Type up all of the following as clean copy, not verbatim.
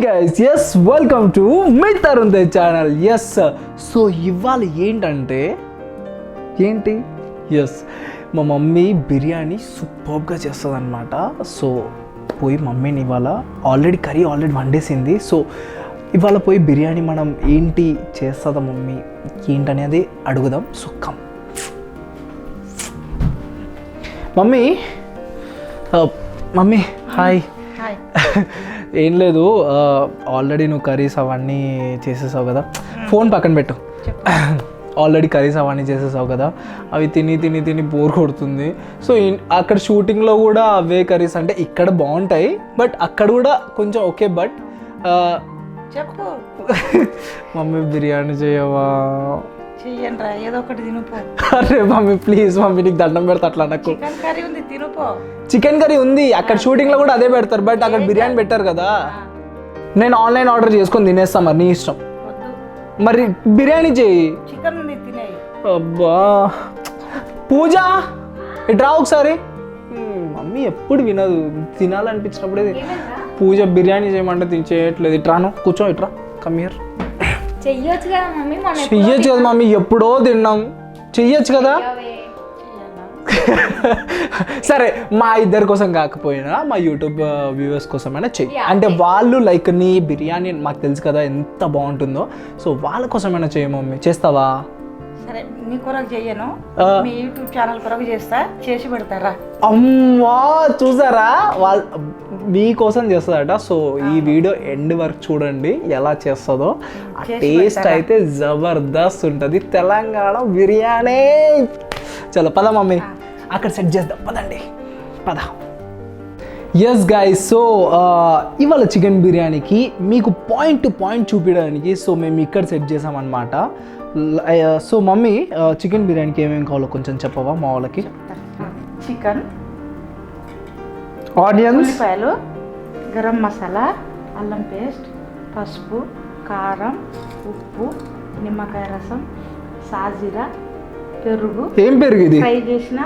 Guys yes welcome to మీ Tarun Tej channel. Yes so ఇవాళ ఏంటి ఎస్ మా మమ్మీ బిర్యానీ సూపర్గా చేస్తుంది అనమాట. సో పోయి మమ్మీని ఇవాళ కర్రీ ఆల్రెడీ వండేసింది. సో ఇవాళ పోయి బిర్యానీ మనం ఏంటి చేస్తుందా మమ్మీ ఏంటనేది అడుగుదాం. So come mummy hi. ఏం లేదు, ఆల్రెడీ నువ్వు కర్రీస్ అవన్నీ చేసేసావు కదా, ఫోన్ పక్కన పెట్టు. ఆల్రెడీ కర్రీస్ అవన్నీ చేసేసావు కదా, అవి తిని బోర్ కొడుతుంది. సో అక్కడ షూటింగ్లో కూడా అవే కర్రీస్, అంటే ఇక్కడ బాగుంటాయి బట్ అక్కడ కూడా కొంచెం ఓకే. బట్ చెప్పు మమ్మీ బిర్యానీ చేయవా? చెయ్యండి, ఏదో ఒకటి తినుపో. అరే మమ్మీ ప్లీజ్ మమ్మీ, నీకు దండం పెడతా అట్లా నాకు. చికెన్ కర్రీ ఉంది, తినుపో. చికెన్ కర్రీ ఉంది, అక్కడ షూటింగ్లో కూడా అదే పెడతారు బట్ అక్కడ బిర్యానీ పెట్టారు కదా. నేను ఆన్లైన్ ఆర్డర్ చేసుకొని తినేస్తా, మరి నీ ఇష్టం. మరి బిర్యానీ చేయి. చికెన్ ఉంది, తినేయి. అబ్బా పూజ ఇటు రా ఒకసారి. మమ్మీ ఎప్పుడు వినదు, తినాలనిపించినప్పుడే. పూజ బిర్యానీ చేయమంటే చేయట్లేదు. ఇట్రాను కూర్చో, ఇట్రా కమ్ హియర్. చెయ్యొచ్చు కదా మమ్మీ, చెయ్యొచ్చు కదా మమ్మీ, ఎప్పుడో తిన్నాం, చెయ్యొచ్చు కదా. సరే మా ఇద్దరి కోసం కాకపోయినా మా యూట్యూబ్ వ్యూవర్స్ కోసమైనా చెయ్యి. అంటే వాళ్ళు లైక్ నీ బిర్యానీ మాకు తెలుసు కదా ఎంత బాగుంటుందో, సో వాళ్ళ కోసమైనా చెయ్యి మమ్మీ. చేస్తావా? సరే నీ కొరకు చెయ్యను, మీ యూట్యూబ్ ఛానల్ కొరకు చేసి పెడతారా? అమ్మా చూసారా, వాళ్ళు మీకోసం చేస్తుందట. సో ఈ వీడియో ఎండ్ వరకు చూడండి ఎలా చేస్తుందో. ఆ టేస్ట్ అయితే జబర్దస్త్ ఉంటుంది, తెలంగాణ బిర్యానీ. చలో పద మమ్మీ, అక్కడ సెట్ చేద్దాం, పదండి పద. ఎస్ గైస్, సో ఇవాళ చికెన్ బిర్యానీకి మీకు పాయింట్ టు పాయింట్ చూపించడానికి సో మేము ఇక్కడ సెట్ చేసామన్నమాట. సో మమ్మీ చికెన్ బిర్యానీకి ఏమేమి కావాలో కొంచెం చెప్పవా మా వాళ్ళకి? చికెన్, ఆనియన్స్, ఉల్లిపాయలు, గరం మసాలా, అల్లం పేస్ట్, పసుపు, కారం, ఉప్పు, నిమ్మకాయ రసం, సాజీరా, పెరుగు. ఏం పెరుగు ఇది? ఫ్రై చేసిన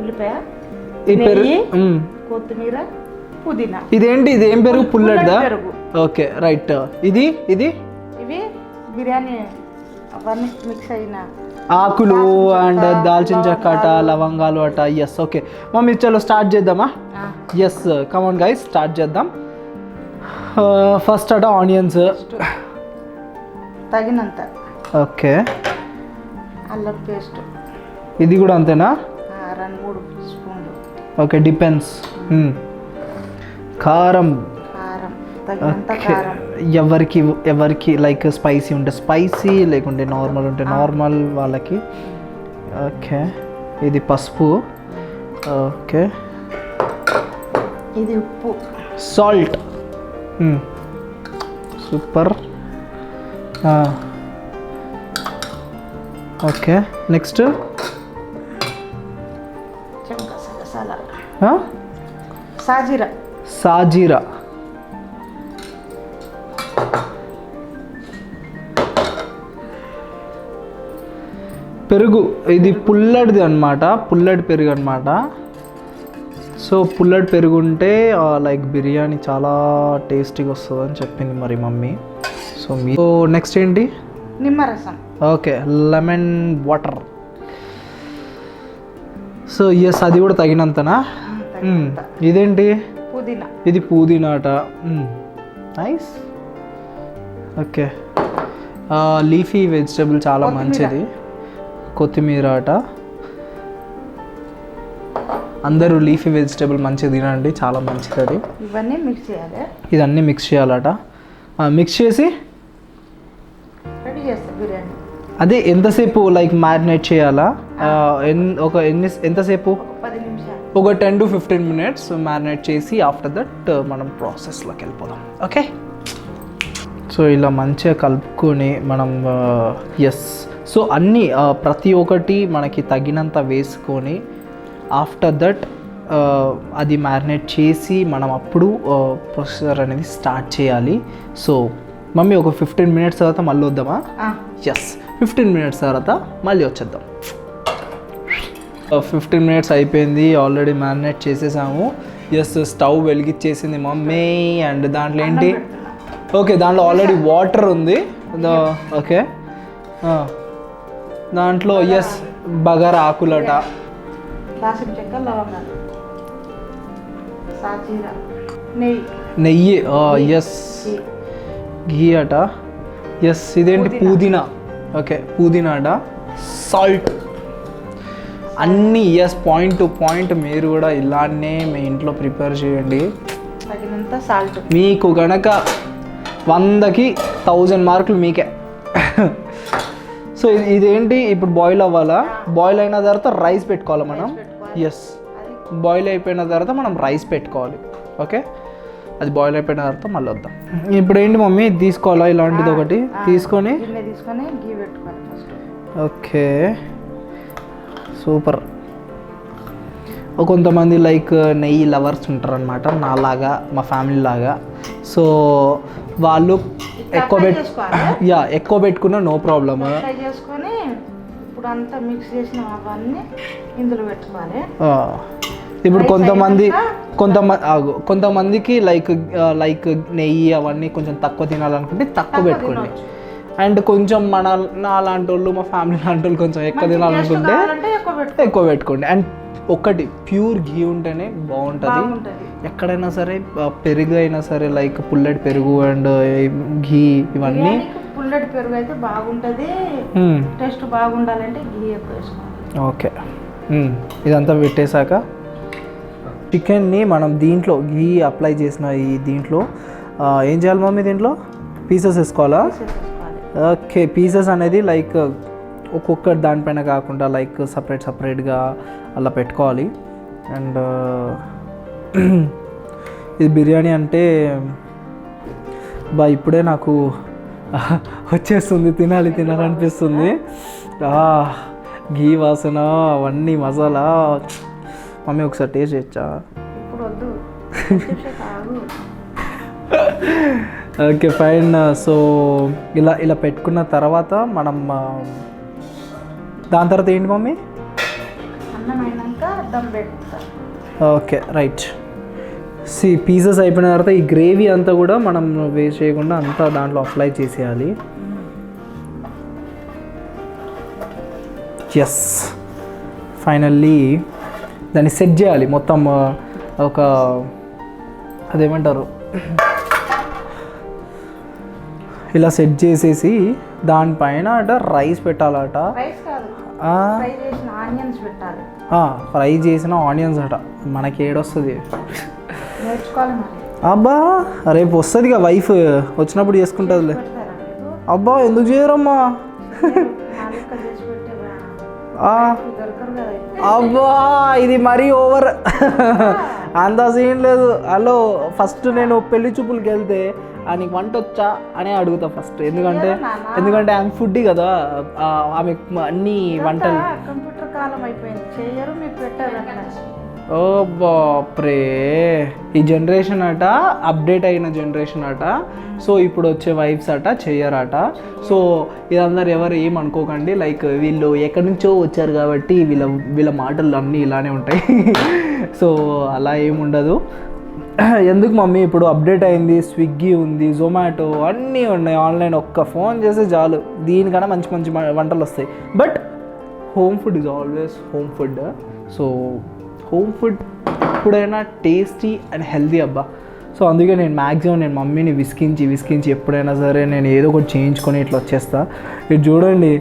ఉల్లిపాయ, కొత్తిమీర, పుదీనా. ఇదేంటి, ఇది ఏం పెరుగు? పుల్లటిదా? పెరుగు. Okay right. ఇది ఇవి బిర్యానీ అవన్నీ మిక్స్ అయిన ఆకులు అండ్ దాల్చిన చెక్క, లవంగాలు అట. ఎస్ ఓకే మమ్మీ, చలో స్టార్ట్ చేద్దామా? ఎస్ కమాన్ గైస్, స్టార్ట్ చేద్దాం. ఫస్ట్ అట ఆనియన్స్ తగినంత. ఓకే, అల్లం పేస్ట్ ఇది కూడా అంతేనా? 2-3 స్పూన్లు. Okay depends. కారం తగినంత కారం. ఎవరికి లైక్ స్పైసీ ఉంటే స్పైసీ, లేకుంటే నార్మల్ ఉంటే నార్మల్ వాళ్ళకి. ఓకే ఇది పసుపు. ఓకే ఇది ఉప్పు, సాల్ట్. సూపర్. ఓకే నెక్స్ట్ సాజీరా. పెరుగు, ఇది పుల్లటిది అనమాట, పుల్లటి పెరుగు అనమాట. సో పుల్లటి పెరుగు ఉంటే లైక్ బిర్యానీ చాలా టేస్టీగా వస్తుంది అని చెప్పింది మరి మమ్మీ. సో నెక్స్ట్ ఏంటి? నిమ్మరసం. Okay lemon water. So yes అది కూడా తగినంతనా? ఇదేంటి? పుదీనా. ఇది పుదీనా అట. నైస్. ఓకే లీఫీ వెజిటబుల్ చాలా మంచిది. కొత్తిమీర అట. అందరూ లీఫీ వెజిటబుల్ మంచిగా తినండి, చాలా మంచిది అది. ఇవన్నీ మిక్స్ చేయాలి. ఇదన్నీ మిక్స్ చేయాలట. మిక్స్ చేసి రెడీ చేస్తా బిర్యానీ. అదే ఎంతసేపు లైక్ మ్యారినేట్ చేయాలా? ఎంతసేపు? 10 నిమిషాలు. ఒక 10 to 15 minutes మ్యారినేట్ చేసి ఆఫ్టర్ దట్ మనం ప్రాసెస్లోకి వెళ్ళిపోదాం. ఓకే సో ఇలా మంచిగా కలుపుకొని మనం ఎస్ సో అన్నీ ప్రతి ఒక్కటి మనకి తగినంత వేసుకొని ఆఫ్టర్ దట్ అది మ్యారినేట్ చేసి మనం అప్పుడు ప్రొసీజర్ అనేది స్టార్ట్ చేయాలి. సో మమ్మీ ఒక 15 minutes తర్వాత మళ్ళీ వద్దామా? ఎస్ 15 minutes తర్వాత మళ్ళీ వచ్చేద్దాం. 15 minutes అయిపోయింది, ఆల్రెడీ మ్యారినేట్ చేసేసాము. ఎస్ స్టవ్ వెలిగించేసింది మమ్మీ. అండ్ దాంట్లో ఏంటి? ఓకే, దాంట్లో ఆల్రెడీ వాటర్ ఉంది. ఓకే, దాంట్లో ఎస్ బగార ఆకులట, దాల్చిన చెక్క, లవంగాలు, సాజీర, నెయ్యి, నెయ్యి, ఎస్ ఘీ అట, ఎస్ ఇదేంటి పుదీనా, ఓకే పుదీనా అట, సాల్ట్ అన్నీ ఎస్ పాయింట్ టు పాయింట్. మీరు కూడా ఇలానే మీ ఇంట్లో ప్రిపేర్ చేయండి. తగినంత సాల్ట్. మీకు గనక 100కి 1000 మార్కులు మీకే. సో ఇదేంటి ఇప్పుడు బాయిల్ అవ్వాలా? బాయిల్ అయిన తర్వాత రైస్ పెట్టుకోవాలి మనం. ఎస్, బాయిల్ అయిపోయిన తర్వాత మనం రైస్ పెట్టుకోవాలి. ఓకే, అది బాయిల్ అయిపోయిన తర్వాత మళ్ళీ వద్దాం. ఇప్పుడు ఏంటి మమ్మీ తీసుకోవాలా ఇలాంటిది ఒకటి తీసుకొని గీ పెట్టుకోవాలి ఫస్ట్. Okay super. కొంతమంది లైక్ నెయ్యి లవర్స్ ఉంటారు అనమాట, నాలాగా మా ఫ్యామిలీ లాగా. సో వాళ్ళు ఎక్కువ పెట్టుకున్నా నో ప్రాబ్లమ్. ఫ్రై చేసుకొని ఇప్పుడు అంతా మిక్స్ చేసిన అవన్నీ ఇందులో పెట్టుకోవాలి. ఇప్పుడు కొంతమందికి లైక్ నెయ్యి అవన్నీ కొంచెం తక్కువ తినాలనుకుంటే తక్కువ పెట్టుకోండి. అండ్ కొంచెం నా లాంటి వాళ్ళు, మా ఫ్యామిలీ లాంటి వాళ్ళు కొంచెం ఎక్కువ తినాలనుకుంటే ఎక్కువ పెట్టుకోండి. అండ్ ఒకటి ప్యూర్ ఘీ ఉంటేనే బాగుంటుంది ఎక్కడైనా సరే. పెరుగు అయినా సరే లైక్ పుల్లటి పెరుగు అండ్ ఘీ ఇవన్నీ. పుల్లటి పెరుగు అయితే బాగుంటుంది, టేస్ట్ బాగుండాలంటే ఘీ ఎక్కువ వేసుకోవాలి. ఓకే, ఇదంతా పెట్టేశాక చికెన్ని మనం దీంట్లో ఘీ అప్లై చేసిన ఈ దీంట్లో ఏం చేయాలి మమ్మీ? దీంట్లో పీసెస్ వేసుకోవాలా? ఓకే, పీసెస్ అనేది లైక్ ఒక్కొక్కటి దానిపైన కాకుండా లైక్ సపరేట్గా అలా పెట్టుకోవాలి. అండ్ ఇది బిర్యానీ అంటే ఇప్పుడే నాకు వచ్చేస్తుంది, తినాలనిపిస్తుంది. ఘీ వాసన అవన్నీ మసాలా. మమ్మీ ఒకసారి టేస్ట్ చేయొచ్చా? ఇప్పుడు వద్దు. Okay fine. సో ఇలా పెట్టుకున్న తర్వాత మనం దాని తర్వాత ఏంటి మమ్మీ? అన్నం అయినాక దమ్ పెడతా. Okay right. పీసెస్ అయిపోయిన తర్వాత ఈ గ్రేవీ అంతా కూడా మనం వేస్ట్ చేయకుండా అంతా దాంట్లో అప్లై చేసేయాలి. ఎస్, ఫైనల్లీ దాన్ని సెట్ చేయాలి మొత్తం. ఒక అదేమంటారు, ఇలా సెట్ చేసేసి దానిపైన అట రైస్ పెట్టాలట. ఫ్రై చేసిన ఆనియన్స్ అట. మనకి ఏడొస్తుంది? అబ్బా రేపు వస్తుందిగా వైఫ్, వచ్చినప్పుడు చేసుకుంటుందిలే. అబ్బా ఎందుకు చేయరమ్మా? అబ్బా ఇది మరీ ఓవర్. అంత సీన్ లేదు. హలో, ఫస్ట్ నేను పెళ్లి చూపులకి వెళ్తే నీకు వంట వచ్చా అని అడుగుతా ఫస్ట్. ఎందుకంటే ఆమె ఫుడ్డీ కదా, ఆమె అన్ని వంటలు. కంప్యూటర్ కాలం అయిపోయింది, చేయరు, మీకు పెట్టారు. ఓ బాప్రే, ఈ జనరేషన్ అట అప్డేట్ అయిన జనరేషన్ అట. సో ఇప్పుడు వచ్చే వైఫ్స్ అట చెయ్యరట. సో ఇదందరూ ఎవరు ఏమనుకోకండి, లైక్ వీళ్ళు ఎక్కడి నుంచో వచ్చారు కాబట్టి వీళ్ళ మాటలు అన్నీ ఇలానే ఉంటాయి. సో అలా ఏముండదు. ఎందుకు మమ్మీ, ఇప్పుడు అప్డేట్ అయింది, స్విగ్గీ ఉంది, జొమాటో అన్నీ ఉన్నాయి ఆన్లైన్. ఒక్క ఫోన్ చేస్తే చాలు, దీనికన్నా మంచి మంచి వంటలు వస్తాయి. But home food is always home food. So home food ఎప్పుడైనా టేస్టీ అండ్ హెల్తీ అబ్బా. సో అందుకే నేను మ్యాక్సిమం నేను మమ్మీని విసికించి ఎప్పుడైనా సరే నేను ఏదో ఒకటి చేయించుకొని ఇట్లా వచ్చేస్తా. ఇది చూడండి,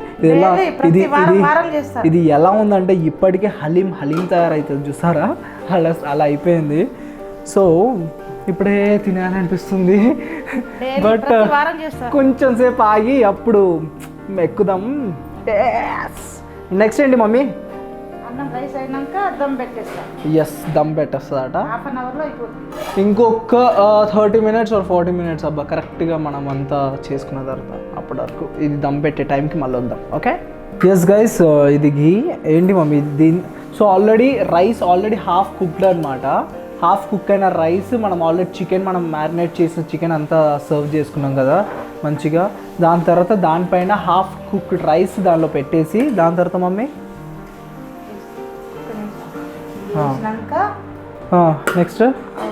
ఇది ఎలా ఉందంటే ఇప్పటికే హలీం తయారవుతుంది చూసారా, అలా అయిపోయింది. సో ఇప్పుడే తినాలనిపిస్తుంది. బట్ కొంచెం సేపు ఆగి అప్పుడు ఎక్కుదాం. నెక్స్ట్ ఏంటి మమ్మీ? రైస్ అయినాక దమ్ పెట్టేస్తా. ఎస్, దమ్ పెట్టేస్తుందట. హాఫ్ అన్ అవర్లో అయిపోతుంది. ఇంకొక 30 minutes or 40 minutes అబ్బా, కరెక్ట్గా మనం అంతా చేసుకున్న తర్వాత అప్పటి వరకు ఇది దమ్ పెట్టే టైంకి మళ్ళీ వద్దాం. ఓకే, ఎస్ గైస్, ఇది ఘీ ఏంటి mummy so rice already half cooked అనమాట. హాఫ్ కుక్ అయిన రైస్ మనం ఆల్రెడీ చికెన్ మనం మ్యారినేట్ చేసిన చికెన్ అంతా సర్వ్ చేసుకున్నాం కదా మంచిగా. దాని తర్వాత దానిపైన హాఫ్ కుక్డ్ రైస్ దానిలో పెట్టేసి దాని తర్వాత మమ్మీ నెక్స్ట్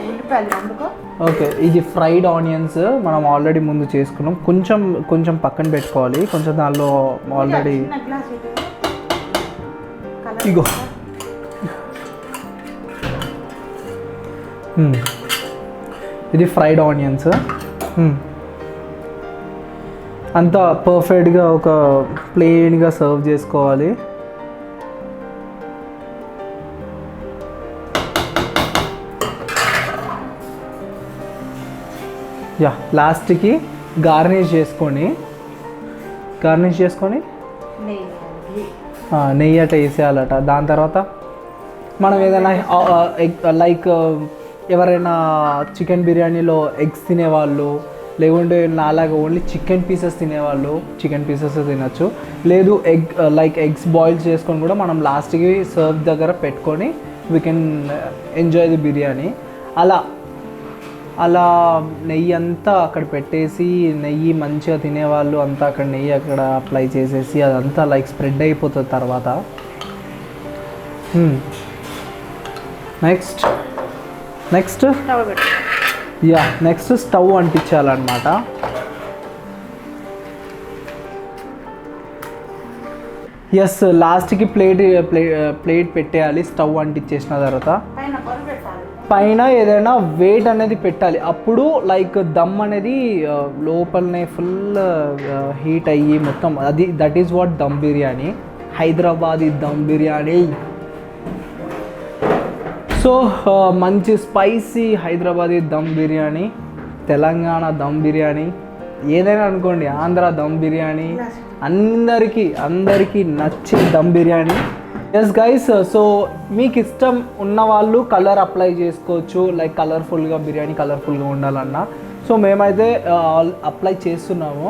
నెక్స్ట్ తిప్పాలి అందుకో. ఓకే, ఇది ఫ్రైడ్ ఆనియన్స్ మనం ఆల్రెడీ ముందు చేసుకున్నాం. కొంచెం కొంచెం పక్కన పెట్టుకోవాలి. కొంచెం దానిలో ఆల్రెడీ చిన్న గ్లాస్ ఇటు. ఇగో ఇది ఫ్రైడ్ ఆనియన్స్. అంతా పర్ఫెక్ట్గా ఒక ప్లెయిన్గా సర్వ్ చేసుకోవాలి. యా, లాస్ట్కి గార్నిష్ చేసుకొని నెయ్యి అట్లా వేసేయాలట. దాని తర్వాత మనం ఏదైనా లైక్ ఎవరైనా చికెన్ బిర్యానీలో ఎగ్స్ తినేవాళ్ళు, లేకుంటే నాలాగా ఓన్లీ చికెన్ పీసెస్ తినేవాళ్ళు చికెన్ పీసెస్ తినచ్చు. లేదు ఎగ్స్ బాయిల్ చేసుకొని కూడా మనం లాస్ట్కి సర్వ్ దగ్గర పెట్టుకొని we can enjoy the biryani. అలా నెయ్యి అంతా అక్కడ పెట్టేసి, నెయ్యి మంచిగా తినేవాళ్ళు అంతా అక్కడ నెయ్యి అక్కడ అప్లై చేసేసి అదంతా లైక్ స్ప్రెడ్ అయిపోతుంది తర్వాత. నెక్స్ట్ నెక్స్ట్ స్టవ్ అంటించాలన్నమాట. ఎస్, లాస్ట్కి ప్లేట్ పెట్టేయాలి స్టవ్ అంటించేసిన తర్వాత. పైన ఏదైనా వెయిట్ అనేది పెట్టాలి. అప్పుడు లైక్ దమ్ అనేది లోపలనే ఫుల్ హీట్ అయ్యి మొత్తం that is what dum biryani, Hyderabadi dum biryani. So మంచి స్పైసీ హైదరాబాదీ దమ్ బిర్యానీ, తెలంగాణ దమ్ బిర్యానీ, ఏదైనా అనుకోండి, ఆంధ్ర దమ్ బిర్యానీ, అందరికీ నచ్చే dum biryani. Yes guys, so మీకు ఇష్టం ఉన్న వాళ్ళు కలర్ అప్లై చేసుకోవచ్చు, లైక్ కలర్ఫుల్గా బిర్యానీ కలర్ఫుల్గా ఉండాలన్నా. సో మేమైతే అప్లై చేస్తున్నాము.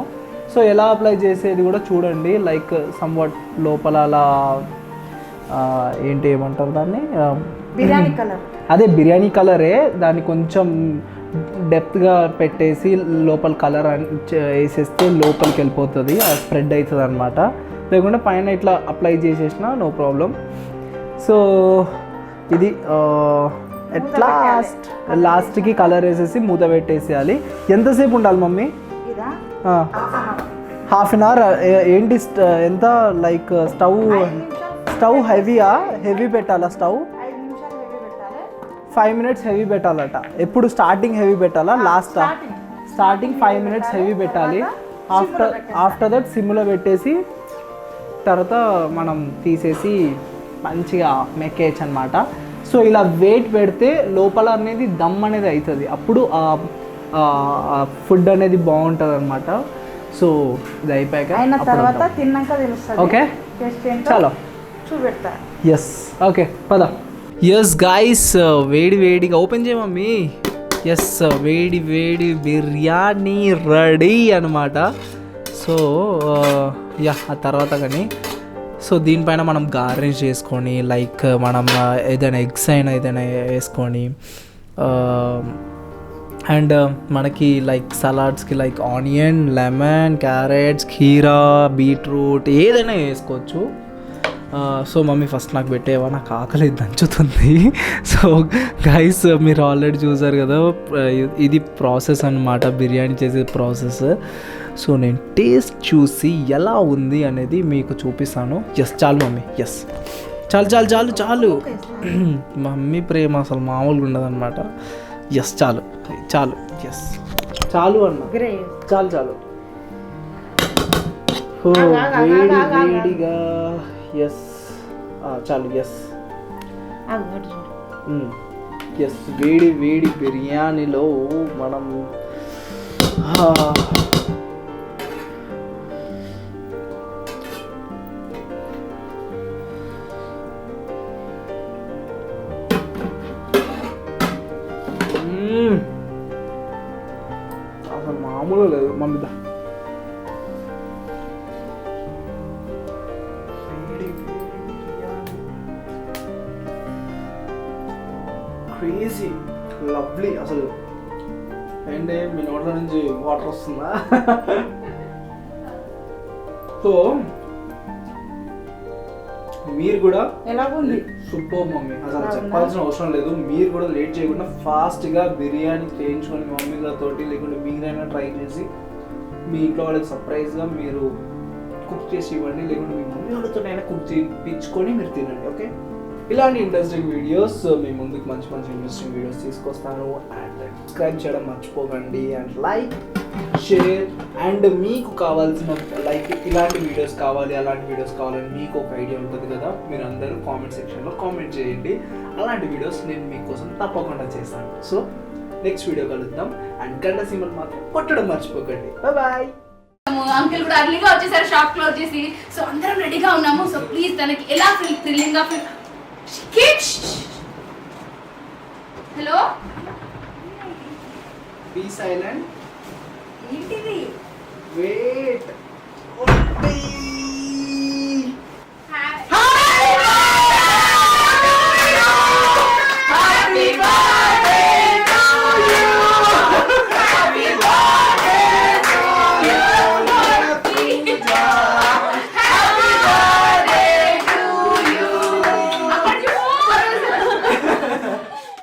సో ఎలా అప్లై చేసేది కూడా చూడండి. లైక్ సమ్వాట్ లోపల అలా ఏమంటారు దాన్ని, బిర్యానీ కలర్, అదే బిర్యానీ కలరే, దాన్ని కొంచెం డెప్త్గా పెట్టేసి లోపల కలర్ వేసేస్తే లోపలికి వెళ్ళిపోతుంది, అది స్ప్రెడ్ అవుతుంది అనమాట. లేకుంటే పైన ఇట్లా అప్లై చేసేసినా నో ప్రాబ్లం. సో ఇది లాస్ట్కి కలర్ వేసేసి మూత పెట్టేసేయాలి. ఎంతసేపు ఉండాలి మమ్మీ? Half an hour. ఏంటి ఎంత లైక్ స్టవ్ హెవీ పెట్టాలా? స్టవ్ 5 minutes హెవీ పెట్టాలట. ఎప్పుడు స్టార్టింగ్ హెవీ పెట్టాలా? స్టార్టింగ్ 5 minutes హెవీ పెట్టాలి. ఆఫ్టర్ దట్ సిమ్లో పెట్టేసి తర్వాత మనం తీసేసి మంచిగా మెక్కేయచ్చు అనమాట. సో ఇలా వెయిట్ పెడితే లోపల అనేది దమ్ అనేది అవుతుంది, అప్పుడు ఫుడ్ అనేది బాగుంటుంది అనమాట. సో ఇది అయిపోయాక తర్వాత తిన్నాక తెలుస్తుంది. ఓకే, చలో చూపెడతా. ఎస్, ఓకే పద. ఎస్ గైస్, వేడిగా ఓపెన్ చేయ మమ్మీ. ఎస్, వేడి బిర్యానీ రెడీ అనమాట. సో యా, ఆ తర్వాత కానీ సో దీనిపైన మనం గార్నిష్ చేసుకొని లైక్ మనం ఏదైనా ఎగ్స్ అయినా ఏదైనా వేసుకొని, అండ్ మనకి లైక్ సలాడ్స్కి లైక్ ఆనియన్, లెమన్, క్యారెట్స్, ఖీరా, బీట్రూట్ ఏదైనా వేసుకోవచ్చు. సో మమ్మీ ఫస్ట్ నాకు పెట్టేవా, నాకు ఆకలి దంచుతుంది. సో గైస్, మీరు ఆల్రెడీ చూసారు కదా, ఇది ప్రాసెస్ అన్నమాట, బిర్యానీ చేసే ప్రాసెస్. సో నేను టేస్ట్ చూసి ఎలా ఉంది అనేది మీకు చూపిస్తాను. ఎస్, చాలు మమ్మీ. ఎస్, చాలు. మమ్మీ ప్రేమ అసలు మామూలుగా ఉండదన్నమాట. ఎస్, చాలు. ఎస్, చాలు అన్న, చాలు. ఓ వేడిగా. ఎస్, చాలు. ఎస్, వేడి బిర్యానీలో మనం అసలు మామూలు లేదు మమ్మీ. క్రేజీ లవ్లీ అసలు. అండ్ మీ నోట్ల నుంచి వాటర్ వస్తుందా? సో మీరు కూడా ఎలాగుంది సూపర్ మమ్మీ, అసలు చెప్పాల్సిన అవసరం లేదు. మీరు కూడా లేట్ చేయకుండా ఫాస్ట్గా బిర్యానీ చేయించుకొని మీ మమ్మీలతోటి లేకుంటే మీరైనా ట్రై చేసి మీ ఇంట్లో వాళ్ళకి సర్ప్రైజ్గా మీరు కుక్ చేసి ఇవ్వండి, లేకుంటే మీ మమ్మీ వాళ్ళతో అయినా కుక్ చేయించుకొని మీరు తినండి. ఓకే, ఇలాంటి ఇంట్రెస్టింగ్ వీడియోస్ మీ ముందుకు మంచి మంచి ఇంట్రెస్టింగ్ వీడియోస్ తీసుకొస్తాను. అండ్ సబ్స్క్రైబ్ చేయడం మర్చిపోకండి. అండ్ లైక్, షేర్, అండ్ మీకు కావాల్సిన లైక్ ఇలాంటి వీడియోస్ కావాలి, అలాంటి వీడియోస్ కావాలని మీకు ఒక ఐడియా ఉంటుంది కదా, మీరు అందరూ కామెంట్ సెక్షన్లో కామెంట్ చేయండి. అలాంటి వీడియోస్ నేను మీకోసం తప్పకుండా చేస్తాను. సో నెక్స్ట్ వీడియో కలుద్దాం. అండ్ గంట సింబల్ మాత్రం కొట్టడం మర్చిపోకండి. బాయ్. అంకుల్ కూడా అర్లీగా వచ్చేసారు షాప్ క్లోజ్ చేసి. సో అందరం రెడీగా ఉన్నాము. సో ప్లీజ్ తనకి ఎలా థ్రిల్లింగ్ గా హలో బీ సైలెంట్. ఏంటిది వెయిట్.